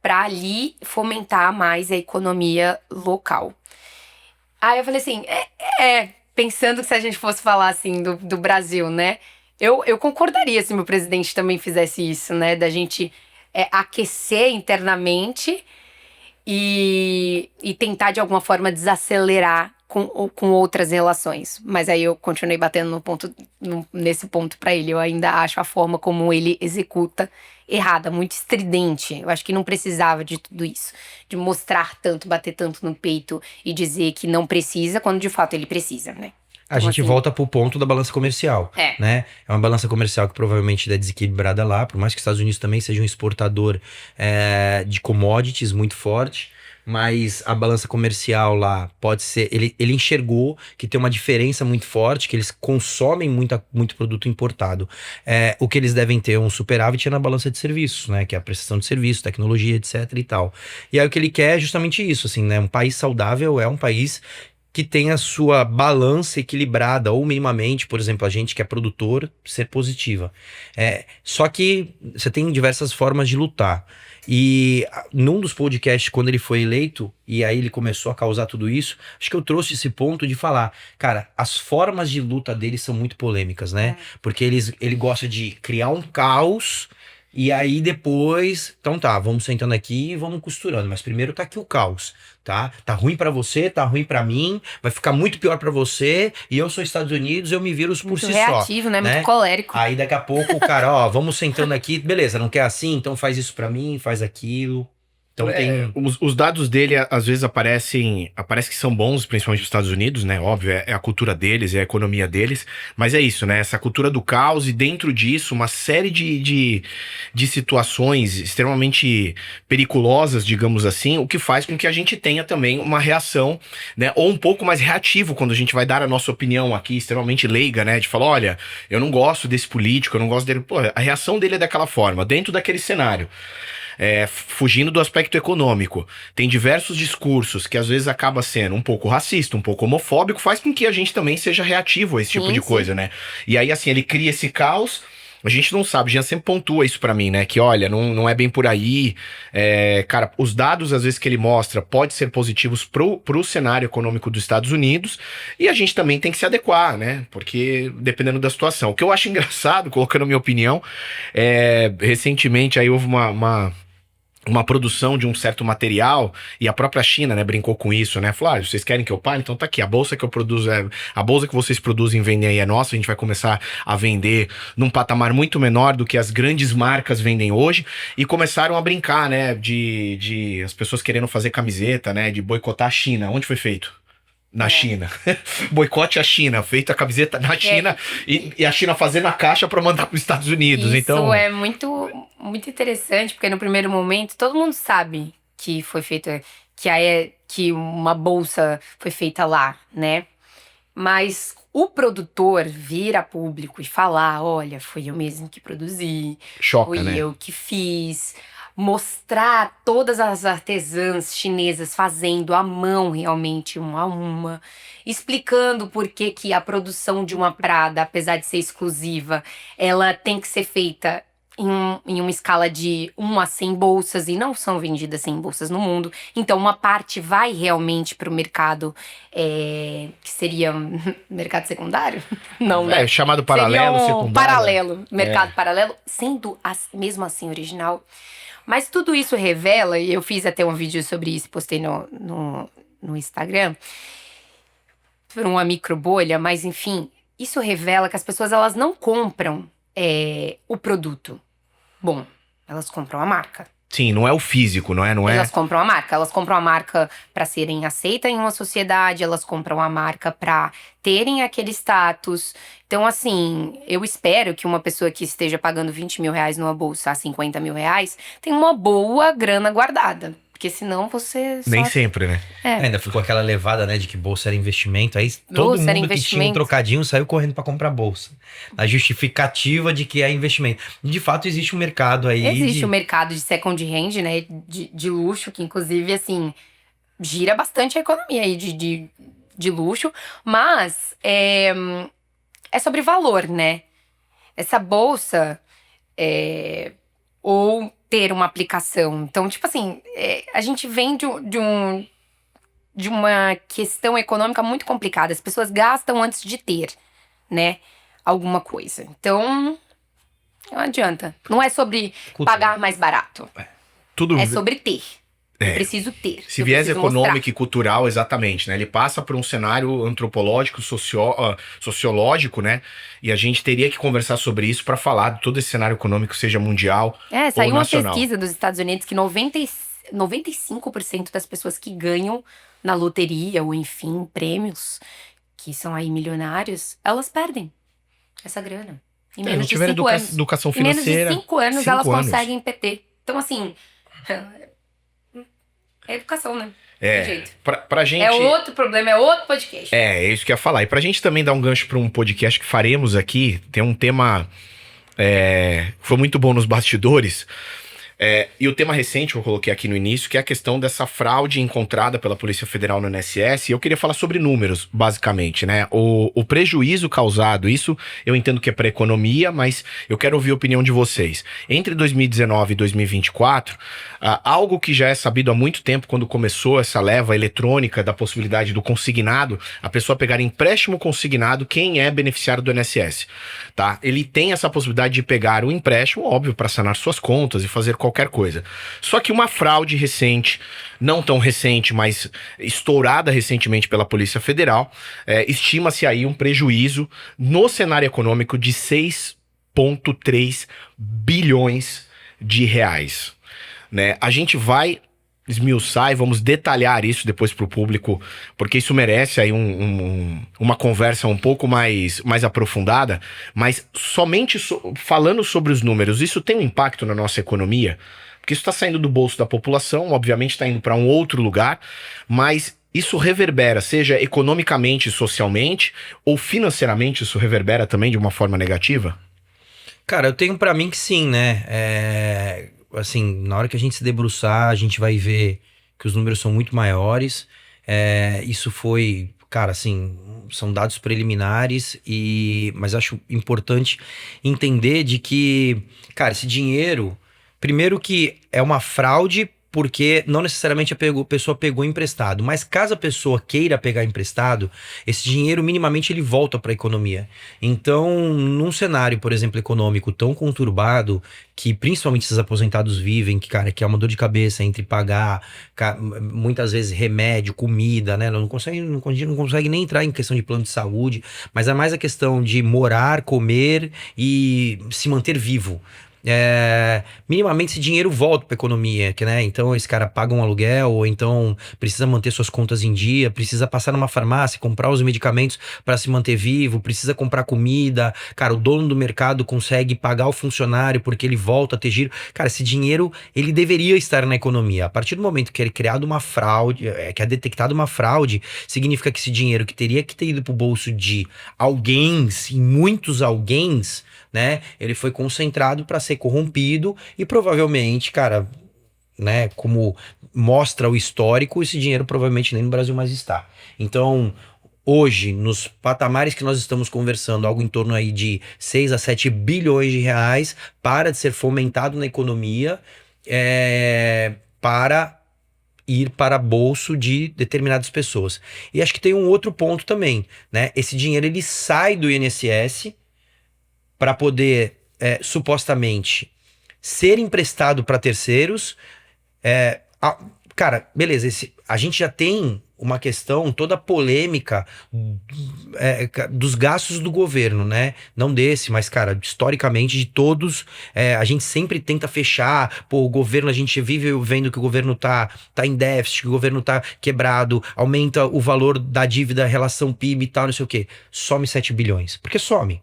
Para ali fomentar mais a economia local. Aí eu falei assim, pensando que se a gente fosse falar assim do Brasil, né? Eu concordaria se meu presidente também fizesse isso, né? Da gente aquecer internamente e tentar de alguma forma desacelerar com outras relações. Mas aí eu continuei batendo nesse ponto pra ele. Eu ainda acho a forma como ele executa errada, muito estridente. Eu acho que não precisava de tudo isso, de mostrar tanto, bater tanto no peito e dizer que não precisa, quando de fato ele precisa, né? A gente volta pro ponto da balança comercial, né? É uma balança comercial que provavelmente é desequilibrada lá, por mais que os Estados Unidos também seja um exportador de commodities muito forte, mas a balança comercial lá pode ser... Ele enxergou que tem uma diferença muito forte, que eles consomem muito produto importado. O que eles devem ter um superávit é na balança de serviços, né? Que é a prestação de serviços, tecnologia, etc e tal. E aí o que ele quer é justamente isso, assim, né? Um país saudável é um país que tem a sua balança equilibrada, ou minimamente, por exemplo, a gente que é produtor, ser positiva. Só que você tem diversas formas de lutar. E num dos podcasts, quando ele foi eleito, e aí ele começou a causar tudo isso, acho que eu trouxe esse ponto de falar, cara, as formas de luta dele são muito polêmicas, né? Porque ele gosta de criar um caos, e aí depois, então tá, vamos sentando aqui e vamos costurando, mas primeiro tá aqui o caos, tá? Tá ruim pra você, tá ruim pra mim, vai ficar muito pior pra você, e eu sou Estados Unidos, eu me viro por muito si reativo, só. né? Muito colérico. Aí daqui a pouco o cara, ó, vamos sentando aqui, beleza, não quer assim? Então faz isso pra mim, faz aquilo. Então tem... Os dados dele, às vezes, parece que são bons, principalmente nos Estados Unidos, né? Óbvio, é a cultura deles, é a economia deles. Mas é isso, né? Essa cultura do caos e dentro disso, uma série de situações extremamente periculosas, digamos assim, o que faz com que a gente tenha também uma reação, né? Ou um pouco mais reativo quando a gente vai dar a nossa opinião aqui, extremamente leiga, né? De falar, olha, eu não gosto desse político, eu não gosto dele. Pô, a reação dele é daquela forma, dentro daquele cenário. fugindo do aspecto econômico, tem diversos discursos que às vezes acaba sendo um pouco racista, um pouco homofóbico, faz com que a gente também seja reativo a esse tipo de coisa, né? E aí, assim, ele cria esse caos. A gente não sabe, Jean sempre pontua isso pra mim, né? Que olha, não é bem por aí. Cara, os dados às vezes que ele mostra podem ser positivos pro cenário econômico dos Estados Unidos, e a gente também tem que se adequar, né? Porque dependendo da situação. O que eu acho engraçado, colocando minha opinião, recentemente aí houve uma produção de um certo material, e a própria China, né, brincou com isso, né? Falou, vocês querem que eu pare? Então tá aqui, a bolsa que eu produzo, a bolsa que vocês produzem e vendem aí é nossa, a gente vai começar a vender num patamar muito menor do que as grandes marcas vendem hoje, e começaram a brincar, né, de as pessoas querendo fazer camiseta, né, de boicotar a China. Onde foi feito? Na China. Boicote a China, feita a camiseta na China, e a China fazendo a caixa para mandar para os Estados Unidos. Isso então é muito, muito interessante, porque no primeiro momento todo mundo sabe que foi feita, que uma bolsa foi feita lá, né? Mas o produtor vir a público e falar, olha, foi eu mesmo que produzi, choca, foi né? eu que fiz. Mostrar todas as artesãs chinesas fazendo à mão realmente uma a uma, explicando por que que a produção de uma Prada, apesar de ser exclusiva, ela tem que ser feita em uma escala de 1 a 100 bolsas, e não são vendidas 100 bolsas no mundo. Então uma parte vai realmente para o mercado, que seria mercado secundário? Não, né? Chamado paralelo, seria secundário. Paralelo, mercado paralelo, sendo mesmo assim original. Mas tudo isso revela, e eu fiz até um vídeo sobre isso, postei no Instagram, por uma micro bolha, mas enfim, isso revela que as pessoas elas não compram o produto. Bom, elas compram a marca. Sim, não é o físico, não é? Elas compram a marca. Elas compram a marca para serem aceitas em uma sociedade, elas compram a marca para terem aquele status. Então, assim, eu espero que uma pessoa que esteja pagando 20 mil reais numa bolsa a 50 mil reais tenha uma boa grana guardada. Porque senão você só... Nem sempre, né? Ainda ficou aquela levada, né, de que bolsa era investimento. Aí todo Bolsa era mundo que tinha um investimento. trocadinho saiu correndo para comprar bolsa. A justificativa de que é investimento. De fato, existe um mercado aí. Existe um mercado de second hand, né? De luxo, que inclusive, assim, gira bastante a economia aí de luxo. Mas é sobre valor, né? Essa bolsa ou ter uma aplicação. Então, tipo assim, a gente vem de uma questão econômica muito complicada. As pessoas gastam antes de ter, né? Alguma coisa. Então, não adianta. Não é sobre pagar mais barato. Tudo É sobre ter. Eu preciso ter. Esse eu viés preciso econômico mostrar. e cultural, exatamente, né? Ele passa por um cenário antropológico, sociológico, né? E a gente teria que conversar sobre isso para falar de todo esse cenário econômico, seja mundial Saiu ou uma nacional. pesquisa dos Estados Unidos que 95% das pessoas que ganham na loteria ou, enfim, prêmios, que são aí milionários, elas perdem essa grana. Em Não menos de tiveram 5 anos. educação Em menos financeira. de 5 anos, 5 elas anos. conseguem perder. Então, assim, é educação, né? Tem jeito. Pra gente... É outro problema, é outro podcast. É isso que eu ia falar. E pra gente também dar um gancho pra um podcast que faremos aqui, tem um tema que foi muito bom nos bastidores. E o tema recente que eu coloquei aqui no início, que é a questão dessa fraude encontrada pela Polícia Federal no INSS. E eu queria falar sobre números, basicamente, né? O prejuízo causado, isso eu entendo que é para a economia, mas eu quero ouvir a opinião de vocês. Entre 2019 e 2024, algo que já é sabido há muito tempo, quando começou essa leva eletrônica da possibilidade do consignado, a pessoa pegar empréstimo consignado, quem é beneficiário do INSS, tá? Ele tem essa possibilidade de pegar o empréstimo, óbvio, para sanar suas contas e fazer qualquer coisa. Só que uma fraude recente, não tão recente, mas estourada recentemente pela Polícia Federal, estima-se aí um prejuízo no cenário econômico de 6,3 bilhões de reais. Né? A gente vai esmiuçar e vamos detalhar isso depois para o público, porque isso merece aí uma conversa um pouco mais aprofundada, mas somente falando sobre os números, isso tem um impacto na nossa economia? Porque isso está saindo do bolso da população, obviamente está indo para um outro lugar, mas isso reverbera, seja economicamente, socialmente, ou financeiramente isso reverbera também de uma forma negativa? Cara, eu tenho pra mim que sim, né? assim, na hora que a gente se debruçar, a gente vai ver que os números são muito maiores. Isso foi, cara, assim, são dados preliminares, mas acho importante entender de que, cara, esse dinheiro, primeiro que é uma fraude, porque não necessariamente a pessoa pegou emprestado, mas caso a pessoa queira pegar emprestado, esse dinheiro minimamente ele volta para a economia. Então, num cenário, por exemplo, econômico tão conturbado, que principalmente esses aposentados vivem, que, cara, que é uma dor de cabeça entre pagar, muitas vezes remédio, comida, né? Não consegue nem entrar em questão de plano de saúde, mas é mais a questão de morar, comer e se manter vivo. Minimamente esse dinheiro volta para a economia, né? Então esse cara paga um aluguel, ou então precisa manter suas contas em dia, precisa passar numa farmácia, comprar os medicamentos para se manter vivo, precisa comprar comida. Cara, o dono do mercado consegue pagar o funcionário porque ele volta a ter giro. Cara, esse dinheiro ele deveria estar na economia. A partir do momento que é criado uma fraude, que é detectada uma fraude, significa que esse dinheiro que teria que ter ido pro bolso de alguém, e muitos alguéns, né? Ele foi concentrado para ser corrompido e provavelmente, cara, né? Como mostra o histórico, esse dinheiro provavelmente nem no Brasil mais está. Então, hoje, nos patamares que nós estamos conversando, algo em torno aí de 6 a 7 bilhões de reais para de ser fomentado na economia, para ir para bolso de determinadas pessoas. E acho que tem um outro ponto também, né? Esse dinheiro ele sai do INSS para poder, supostamente, ser emprestado para terceiros. Cara, beleza, a gente já tem uma questão toda polêmica dos gastos do governo, né? Não desse, mas, cara, historicamente, de todos, a gente sempre tenta fechar. Pô, o governo, a gente vive vendo que o governo tá em déficit, que o governo tá quebrado, aumenta o valor da dívida, relação PIB e tal, não sei o quê. Some 7 bilhões. Por que some?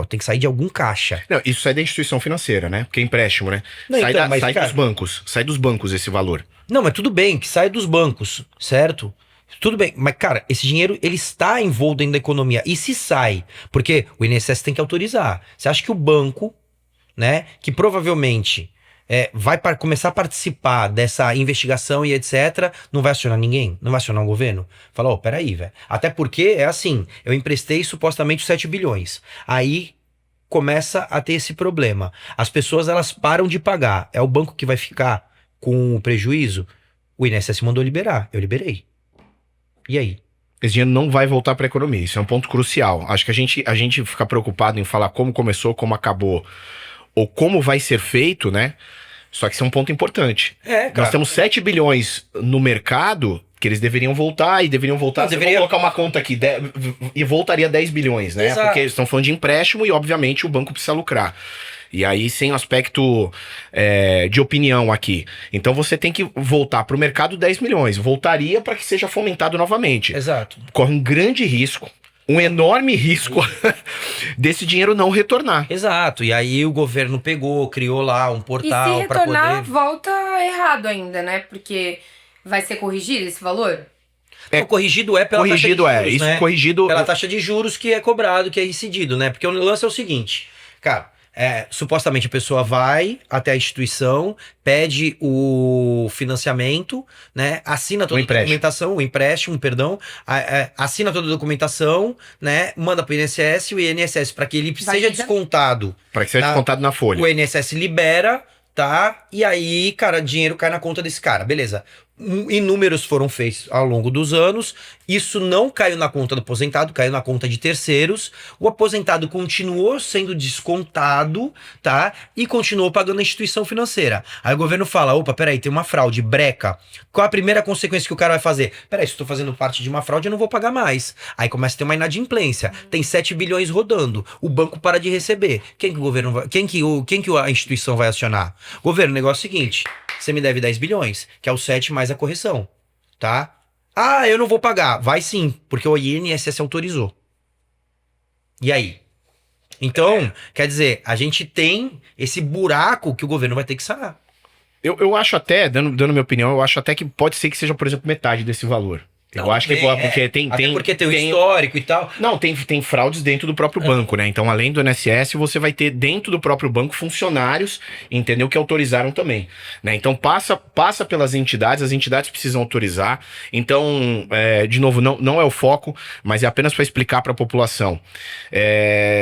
Tem que sair de algum caixa. Não, isso sai da instituição financeira, né? Porque é empréstimo, né? Não, sai então, mas, sai cara, dos bancos. Sai dos bancos esse valor. Não, mas tudo bem, que sai dos bancos, certo? Tudo bem, mas, cara, esse dinheiro, ele está envolto dentro da economia. E se sai? Porque o INSS tem que autorizar. Você acha que o banco, né, que provavelmente vai começar a participar dessa investigação e etc., não vai acionar ninguém? Não vai acionar o governo? Fala, peraí, velho. Até porque é assim, eu emprestei supostamente 7 bilhões. Aí começa a ter esse problema. As pessoas, elas param de pagar. É o banco que vai ficar com o prejuízo? O INSS mandou liberar. Eu liberei. E aí? Esse dinheiro não vai voltar para a economia. Isso é um ponto crucial. Acho que a gente fica preocupado em falar como começou, como acabou, ou como vai ser feito, né? Só que isso é um ponto importante. Cara. Nós temos 7 bilhões no mercado que eles deveriam voltar, e deveriam voltar. Vou colocar uma conta aqui, e voltaria 10 bilhões, né? Exato. Porque eles estão falando de empréstimo e, obviamente, o banco precisa lucrar. E aí, sem o aspecto de opinião aqui. Então, você tem que voltar para o mercado 10 milhões. Voltaria para que seja fomentado novamente. Exato. Corre um grande risco, um enorme risco desse dinheiro não retornar. Exato. E aí o governo criou lá um E portal se para retornar, poder... volta errado ainda, né? Porque vai ser corrigido esse valor? O corrigido pela taxa de juros, isso né? corrigido. Pela taxa de juros que é cobrado, que é incidido, né? Porque o lance é o seguinte, cara, supostamente a pessoa vai até a instituição, pede o financiamento, né? Assina toda a documentação, o empréstimo, perdão, assina toda a documentação, né? Manda pro INSS, o INSS, para que ele seja descontado. Para que seja descontado na folha. O INSS libera, tá? E aí, cara, dinheiro cai na conta desse cara, beleza. Inúmeros foram feitos ao longo dos anos. Isso não caiu na conta do aposentado, caiu na conta de terceiros. O aposentado continuou sendo descontado, tá? E continuou pagando a instituição financeira. Aí o governo fala, opa, peraí, tem uma fraude, breca. Qual a primeira consequência que o cara vai fazer? Peraí, se eu tô fazendo parte de uma fraude, eu não vou pagar mais. Aí começa a ter uma inadimplência. Tem 7 bilhões rodando. O banco para de receber. Quem que o governo vai... Quem que a instituição vai acionar? Governo, o negócio é o seguinte... Você me deve 10 bilhões, que é o 7 mais a correção, tá? Ah, eu não vou pagar. Vai sim, porque o INSS autorizou. E aí? Então, quer dizer, a gente tem esse buraco que o governo vai ter que sanar. Eu acho até, dando minha opinião, eu acho até que pode ser que seja, por exemplo, metade desse valor. Eu acho que porque porque tem o histórico e tal. Não, tem fraudes dentro do próprio banco, né? Então, além do INSS, você vai ter dentro do próprio banco funcionários, entendeu? Que autorizaram também, né? Então, passa pelas entidades, as entidades precisam autorizar. Então, de novo, não é o foco, mas é apenas para explicar para a população.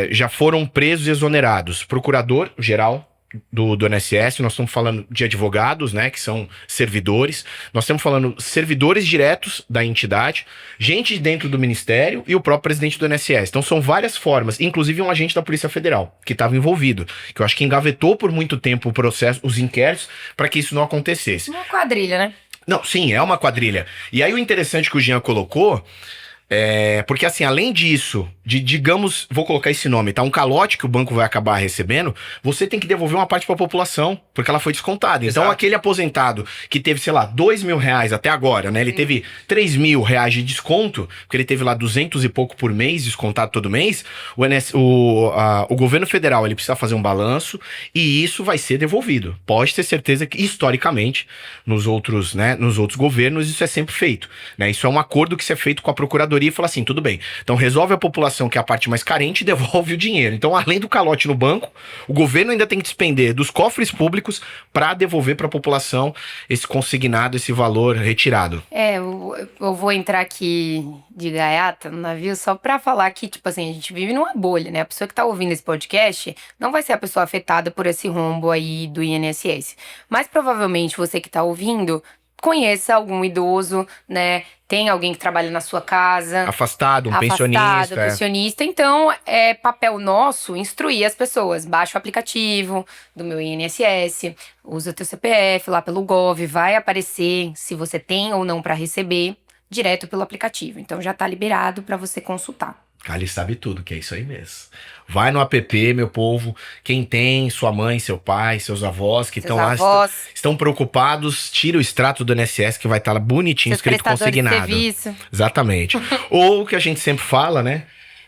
Já foram presos e exonerados procurador-geral do INSS, nós estamos falando de advogados, né, que são servidores, nós estamos falando servidores diretos da entidade, gente dentro do ministério e o próprio presidente do INSS. Então são várias formas, inclusive um agente da Polícia Federal que estava envolvido, que eu acho que engavetou por muito tempo o processo, os inquéritos, para que isso não acontecesse. Uma quadrilha, né? Não, sim, é uma quadrilha. E aí o interessante que o Jean colocou porque assim, além disso, digamos, vou colocar esse nome, tá? Um calote que o banco vai acabar recebendo, você tem que devolver uma parte para a população, porque ela foi descontada. Então, Exato. aquele aposentado que teve, sei lá, R$2.000 até agora, né? Ele teve R$3.000 de desconto, porque ele teve lá 200 e pouco por mês, descontado todo mês. O governo federal, ele precisa fazer um balanço e isso vai ser devolvido. Pode ter certeza que, historicamente, nos outros governos, isso é sempre feito, né? Isso é um acordo que se é feito com a procuradoria e fala assim, tudo bem, então resolve a população que é a parte mais carente e devolve o dinheiro. Então, além do calote no banco, o governo ainda tem que despender dos cofres públicos para devolver para a população esse consignado, esse valor retirado. Eu vou entrar aqui de gaiata no navio só pra falar que, tipo assim, a gente vive numa bolha, né? A pessoa que tá ouvindo esse podcast não vai ser a pessoa afetada por esse rombo aí do INSS. Mas provavelmente você que tá ouvindo conheça algum idoso, né? Tem alguém que trabalha na sua casa. Afastado, pensionista. pensionista. Então, é papel nosso instruir as pessoas. Baixa o aplicativo do meu INSS, usa o teu CPF lá pelo Gov, vai aparecer se você tem ou não para receber direto pelo aplicativo. Então, já tá liberado para você consultar. Ele sabe tudo, que é isso aí mesmo. Vai no app, meu povo. Quem tem, sua mãe, seu pai, seus avós que estão lá, estão preocupados, tira o extrato do INSS que vai estar lá bonitinho, Seus escrito consignado. De serviço. Exatamente. Ou o que a gente sempre fala, né?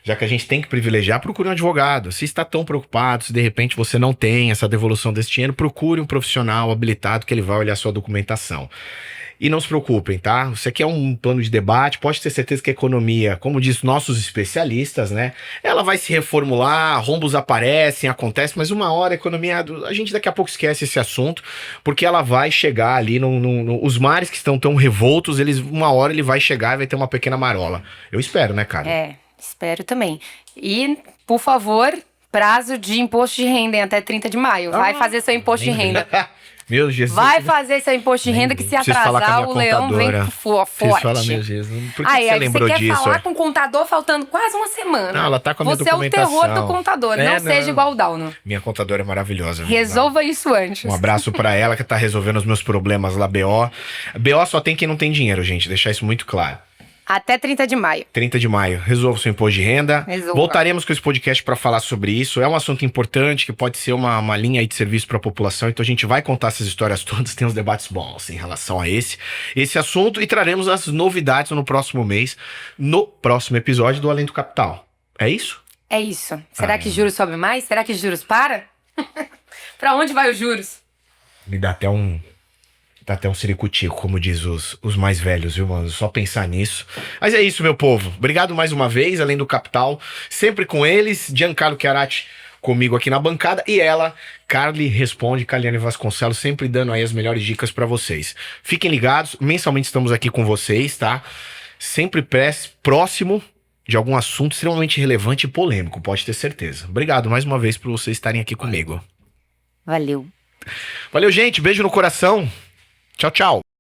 Já que a gente tem que privilegiar, procure um advogado. Se está tão preocupado, se de repente você não tem essa devolução desse dinheiro, procure um profissional habilitado que ele vai olhar a sua documentação. E não se preocupem, tá? Isso aqui é um plano de debate, pode ter certeza que a economia, como diz nossos especialistas, né? Ela vai se reformular, rombos aparecem, acontecem, mas uma hora a economia, a gente daqui a pouco esquece esse assunto, porque ela vai chegar ali, os mares que estão tão revoltos, uma hora ele vai chegar e vai ter uma pequena marola. Eu espero, né, cara? Espero também. E, por favor, prazo de imposto de renda em até 30 de maio. Vai fazer seu imposto de renda. Meu Jesus. Vai fazer seu imposto de renda que se atrasar, o leão vem forte. Fala, meu Jesus. Por que você lembrou disso? Você quer falar com o contador faltando quase uma semana. Não, ela tá com a minha documentação. Você é o terror do contador, não seja igual o Dauno. Minha contadora é maravilhosa. Resolva isso antes. Um abraço pra ela que tá resolvendo os meus problemas lá, BO. BO só tem quem não tem dinheiro, gente. Deixar isso muito claro. Até 30 de maio. 30 de maio. Resolva o seu imposto de renda. Resolva. Voltaremos com esse podcast para falar sobre isso. É um assunto importante que pode ser uma linha aí de serviço para a população. Então a gente vai contar essas histórias todas. Tem uns debates bons em relação a esse assunto. E traremos as novidades no próximo mês, no próximo episódio do Além do Capital. É isso? É isso. Será que juros sobe mais? Será que juros para? Pra onde vai os juros? Me dá até um ciricutico, como diz os mais velhos, viu, mano? Só pensar nisso. Mas é isso, meu povo. Obrigado mais uma vez, Além do Capital. Sempre com eles. Giancarlo Chiarati comigo aqui na bancada. E ela, Carly Responde, Kaliane Vasconcelos, sempre dando aí as melhores dicas pra vocês. Fiquem ligados. Mensalmente estamos aqui com vocês, tá? Sempre próximo de algum assunto extremamente relevante e polêmico, pode ter certeza. Obrigado mais uma vez por vocês estarem aqui comigo. Valeu. Valeu, gente. Beijo no coração. Tchau, tchau.